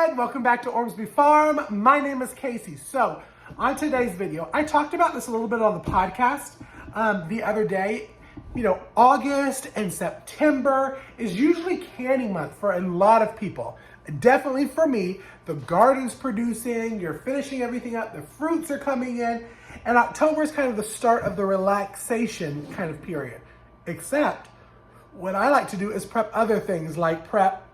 again, welcome back to Ormsby Farm. My name is Casey. So on today's video, I talked about this a little bit on the podcast the other day. You know, August and September is usually canning month for a lot of people. Definitely for me, the garden's producing, you're finishing everything up, the fruits are coming in, and October is kind of the start of the relaxation kind of period. Except what I like to do is prep other things, like prep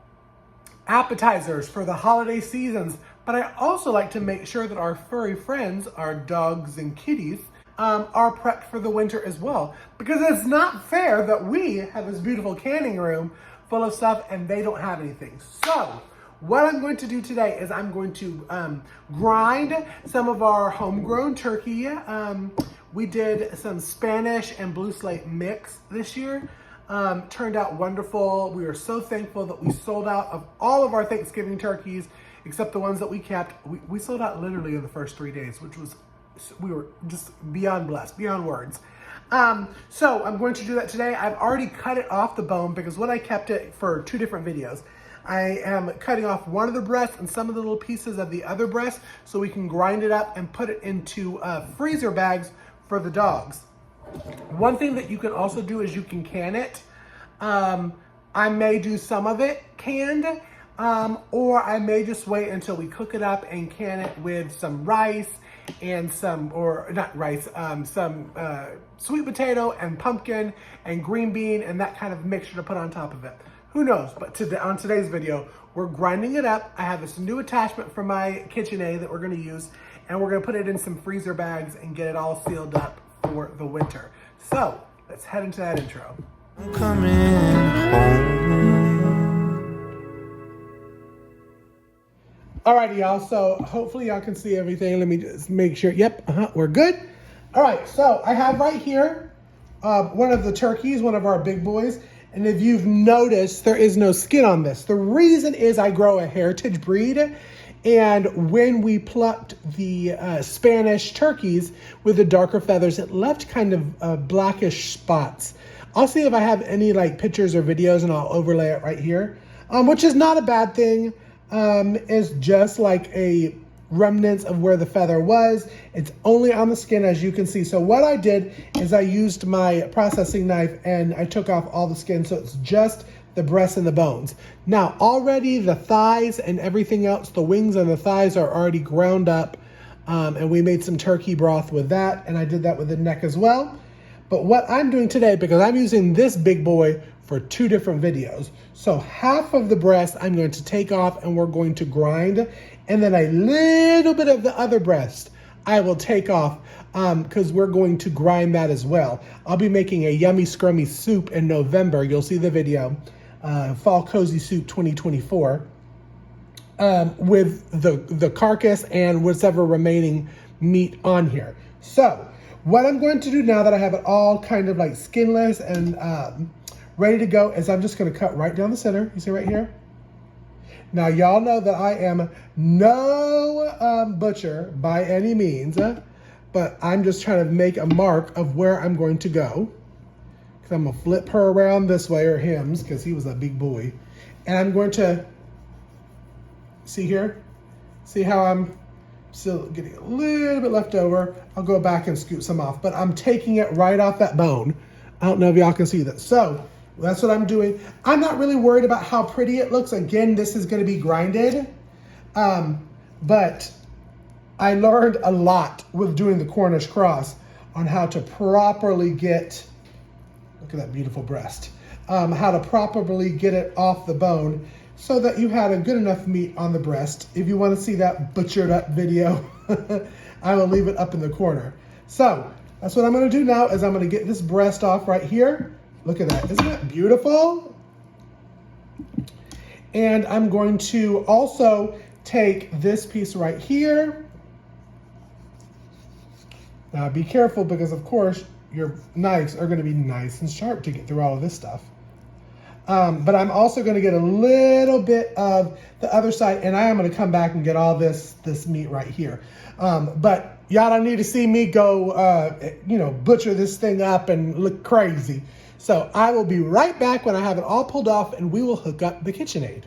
appetizers for the holiday seasons, but I also like to make sure that our furry friends, our dogs and kitties, are prepped for the winter as well. Because it's not fair that we have this beautiful canning room full of stuff and they don't have anything. So what I'm going to do today is I'm going to grind some of our homegrown turkey. We did some Spanish and blue slate mix this year. Turned out wonderful. We are so thankful that we sold out of all of our Thanksgiving turkeys, except the ones that we kept. We sold out literally in the first 3 days, which was, we were just beyond blessed, beyond words. So I'm going to do that today. I've already cut it off the bone because when I kept it for 2 different videos, I am cutting off one of the breasts and some of the little pieces of the other breast so we can grind it up and put it into freezer bags for the dogs. One thing that you can also do is you can can it. I may do some of it canned, or I may just wait until we cook it up and can it with some rice and some, or not rice, some sweet potato and pumpkin and green bean and that kind of mixture to put on top of it. Who knows? But on today's video, we're grinding it up. I have this new attachment for my KitchenAid that we're going to use, and we're going to put it in some freezer bags and get it all sealed up for the winter. So let's head into that intro. I'm coming home. Alrighty, y'all. So hopefully y'all can see everything. Let me just make sure. Yep, we're good. All right, so I have right here one of the turkeys, one of our big boys. And if you've noticed, there is no skin on this. The reason is I grow a heritage breed. And when we plucked the Spanish turkeys with the darker feathers, it left kind of blackish spots. I'll see if I have any like pictures or videos and I'll overlay it right here, which is not a bad thing. It's just like a remnants of where the feather was. It's only on the skin, as you can see. So what I did is I used my processing knife and I took off all the skin. So it's just the breasts and the bones. Now, already the thighs and everything else, the wings and the thighs are already ground up. And we made some turkey broth with that. And I did that with the neck as well. But what I'm doing today, because I'm using this big boy for 2 different videos. So half of the breast I'm going to take off and we're going to grind. And then a little bit of the other breast I will take off because we're going to grind that as well. I'll be making a yummy scrummy soup in November. You'll see the video. Fall Cozy Soup 2024 with the carcass and whatever remaining meat on here. So what I'm going to do now that I have it all kind of like skinless and ready to go is I'm just going to cut right down the center. You see right here? Now y'all know that I am no butcher by any means, but I'm just trying to make a mark of where I'm going to go. I'm gonna flip her around this way, or him's, because he was a big boy. And I'm going to, see here? See how I'm still getting a little bit left over? I'll go back and scoop some off, but I'm taking it right off that bone. I don't know if y'all can see that. So that's what I'm doing. I'm not really worried about how pretty it looks. Again, this is gonna be grinded. But I learned a lot with doing the Cornish cross on how to properly get, look at that beautiful breast. How to properly get it off the bone so that you had a good enough meat on the breast. If you want to see that butchered up video, I will leave it up in the corner. So that's what I'm going to do now is I'm going to get this breast off right here. Look at that. Isn't that beautiful? And I'm going to also take this piece right here. Now be careful because of course your knives are going to be nice and sharp to get through all of this stuff. But I'm also going to get a little bit of the other side, and I am going to come back and get all this meat right here. But y'all don't need to see me go, butcher this thing up and look crazy. So I will be right back when I have it all pulled off and we will hook up the KitchenAid.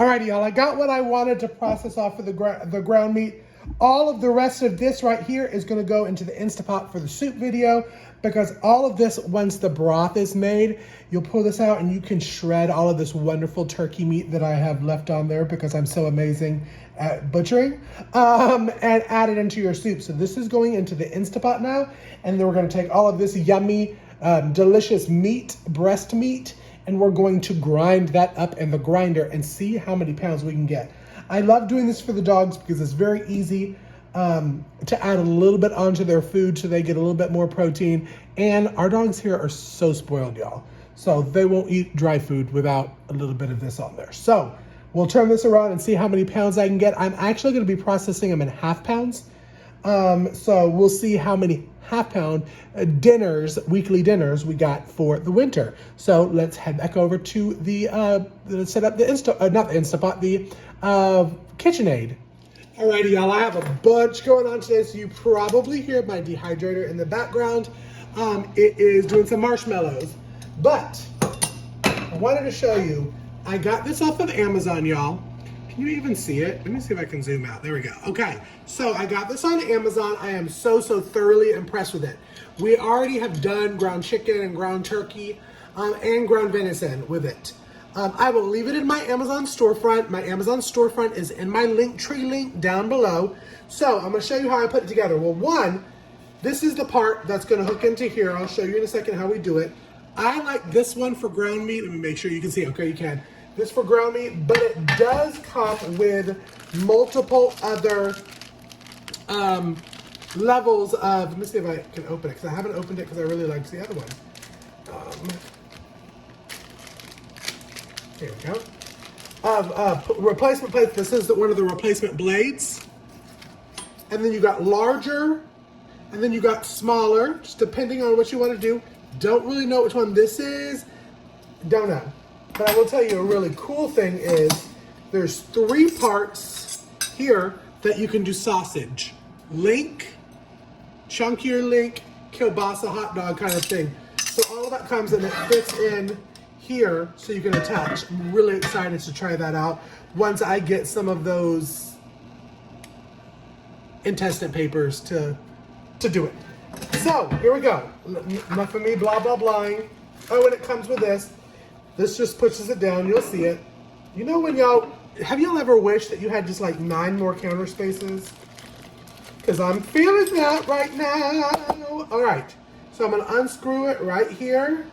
Alrighty, y'all, I got what I wanted to process off of the ground meat. All of the rest of this right here is gonna go into the Instapot for the soup video, because all of this, once the broth is made, you'll pull this out and you can shred all of this wonderful turkey meat that I have left on there because I'm so amazing at butchering, and add it into your soup. So this is going into the Instapot now, and then we're gonna take all of this yummy, delicious meat, breast meat, and we're going to grind that up in the grinder and see how many pounds we can get. I love doing this for the dogs because it's very easy to add a little bit onto their food so they get a little bit more protein. And our dogs here are so spoiled, y'all. So they won't eat dry food without a little bit of this on there. So we'll turn this around and see how many pounds I can get. I'm actually gonna be processing them in half pounds. So we'll see how many half-pound dinners, weekly dinners we got for the winter. So let's head back over to the set up the Instapot, the KitchenAid. Alrighty, y'all, I have a bunch going on today, so you probably hear my dehydrator in the background. It is doing some marshmallows, but I wanted to show you, I got this off of Amazon, y'all. Can you even see it? Let me see if I can zoom out. There we go. Okay, so I got this on Amazon. I am so thoroughly impressed with it. We already have done ground chicken and ground turkey and ground venison with it. I will leave it in my Amazon storefront. My Amazon storefront is in my Linktree link down below. So I'm gonna show you how I put it together. Well, one, this is the part that's gonna hook into here. I'll show you in a second how we do it. I like this one for ground meat. Let me make sure you can see. Okay, you can. This for ground meat, but it does come with multiple other levels of, let me see if I can open it, because I haven't opened it because I really liked the other one. Here we go. Replacement plates. This is one of the replacement blades. And then you got larger, and then you got smaller, just depending on what you want to do. Don't really know which one this is. Don't know. But I will tell you a really cool thing is there's 3 parts here that you can do sausage. Link, chunkier link, kielbasa hot dog kind of thing. So all of that comes and it fits in here so you can attach. I'm really excited to try that out once I get some of those intestine papers to do it. So here we go. Enough of me blah blah blahing. Oh, and it comes with this. This just pushes it down, you'll see it. You know when have y'all ever wished that you had just like 9 more counter spaces? Because I'm feeling that right now. All right, so I'm gonna unscrew it right here.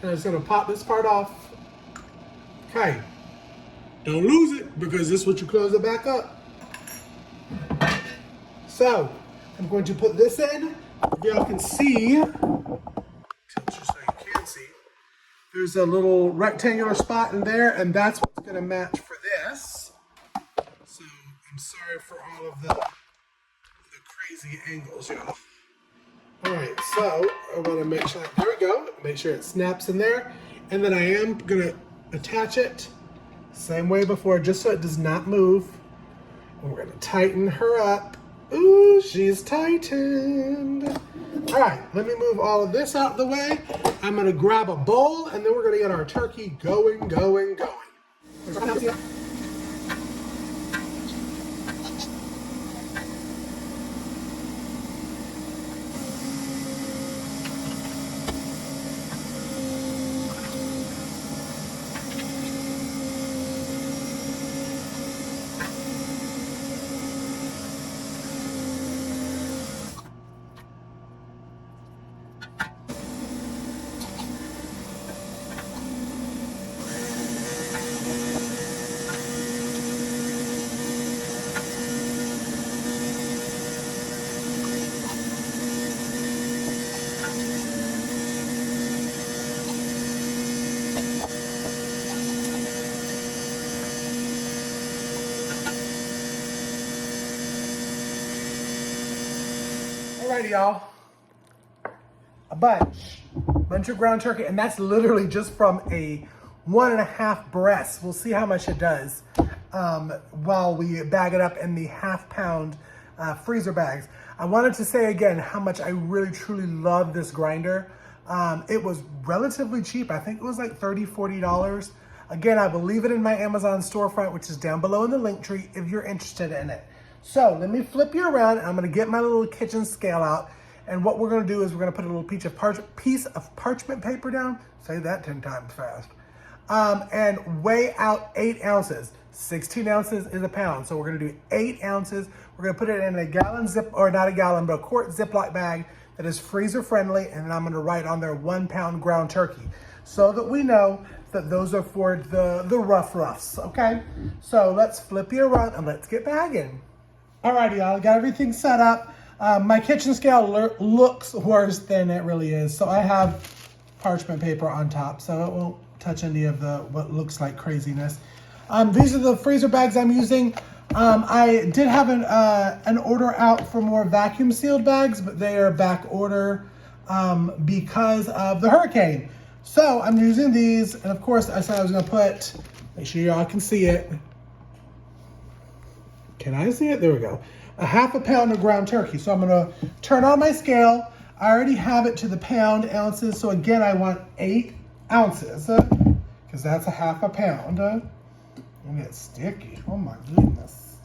And I'm just gonna pop this part off. Okay, don't lose it because this is what you close it back up. So, I'm going to put this in. If y'all can see, there's a little rectangular spot in there, and that's what's gonna match for this. So I'm sorry for all of the crazy angles, y'all. All right, so I wanna make sure, there we go, make sure it snaps in there. And then I am gonna attach it same way before, just so it does not move. And we're gonna tighten her up. Ooh, she's tightened. All right, let me move all of this out of the way. I'm gonna grab a bowl and then we're gonna get our turkey going. Alrighty, y'all. A bunch of ground turkey, and that's literally just from a 1.5 breast. We'll see how much it does while we bag it up in the half-pound freezer bags. I wanted to say again how much I really truly love this grinder. It was relatively cheap. I think it was like $30, $40. Again, I will leave it in my Amazon storefront, which is down below in the link tree if you're interested in it. So let me flip you around. I'm gonna get my little kitchen scale out. And what we're gonna do is we're gonna put a little piece of parchment paper down, say that 10 times fast, and weigh out 8 ounces. 16 ounces is a pound. So we're gonna do 8 ounces. We're gonna put it in a gallon or not a gallon, but a quart Ziploc bag that is freezer friendly. And then I'm gonna write on there 1 pound ground turkey so that we know that those are for the roughs, okay? So let's flip you around and let's get bagging. Alrighty, y'all, got everything set up. My kitchen scale looks worse than it really is. So I have parchment paper on top, so it won't touch any of the what looks like craziness. These are the freezer bags I'm using. I did have an order out for more vacuum sealed bags, but they are back order because of the hurricane. So I'm using these, and of course I said I was gonna put, make sure y'all can see it. Can I see it? There we go. A ½ pound of ground turkey. So I'm gonna turn on my scale. I already have it to the pound ounces. So again, I want 8 ounces because that's a ½ pound. And it's sticky. Oh my goodness.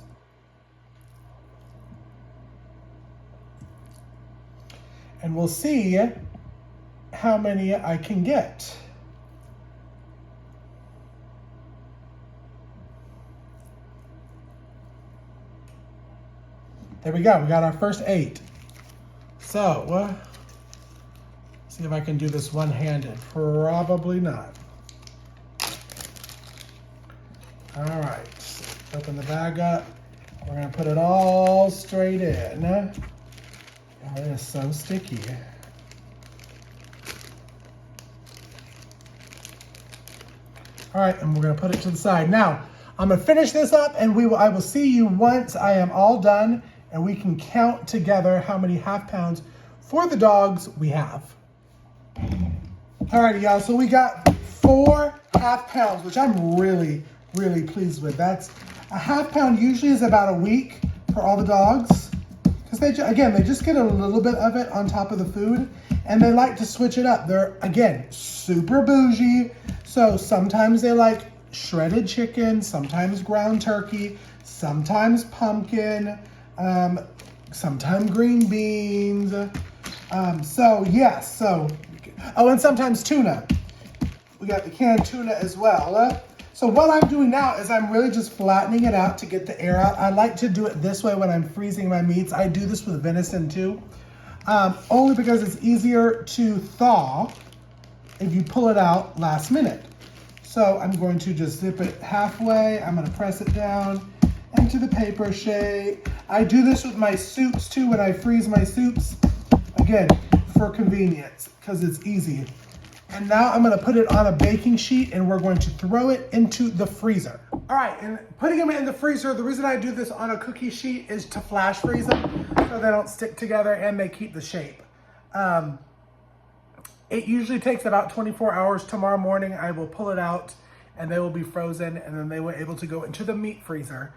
And we'll see how many I can get. There we go, we got our first 8. So, see if I can do this one-handed. Probably not. All right, open the bag up. We're gonna put it all straight in. Oh, it is so sticky. All right, and we're gonna put it to the side. Now, I'm gonna finish this up and I will see you once I am all done and we can count together how many ½ pounds for the dogs we have. All right, y'all, so we got 4 ½ pounds, which I'm really pleased with. That's a ½ pound usually is about a week for all the dogs. Because they just get a little bit of it on top of the food and they like to switch it up. They're, again, super bougie. So sometimes they like shredded chicken, sometimes ground turkey, sometimes pumpkin, sometimes green beans. Oh, and sometimes tuna. We got the canned tuna as well. So what I'm doing now is I'm really just flattening it out to get the air out. I like to do it this way when I'm freezing my meats. I do this with venison too, only because it's easier to thaw if you pull it out last minute. So I'm going to just zip it halfway. I'm gonna press it down into the paper shape. I do this with my soups too when I freeze my soups. Again, for convenience, because it's easy. And now I'm gonna put it on a baking sheet and we're going to throw it into the freezer. All right, and putting them in the freezer, the reason I do this on a cookie sheet is to flash freeze them so they don't stick together and they keep the shape. It usually takes about 24 hours. Tomorrow morning, I will pull it out and they will be frozen and then they will be able to go into the meat freezer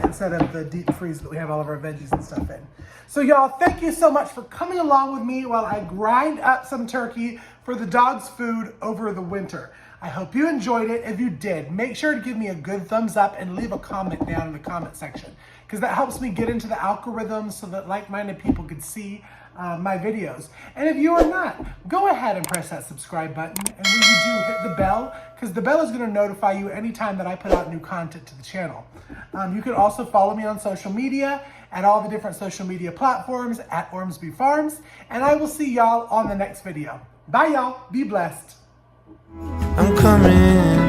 instead of the deep freeze that we have all of our veggies and stuff in. So y'all, thank you so much for coming along with me while I grind up some turkey for the dog's food over the winter. I hope you enjoyed it. If you did, make sure to give me a good thumbs up and leave a comment down in the comment section because that helps me get into the algorithm so that like-minded people could see my videos. And if you are not, go ahead and press that subscribe button. And when you do, hit the bell because the bell is going to notify you anytime that I put out new content to the channel. You can also follow me on social media at all the different social media platforms at Ormsby Farms. And I will see y'all on the next video. Bye, y'all. Be blessed. I'm coming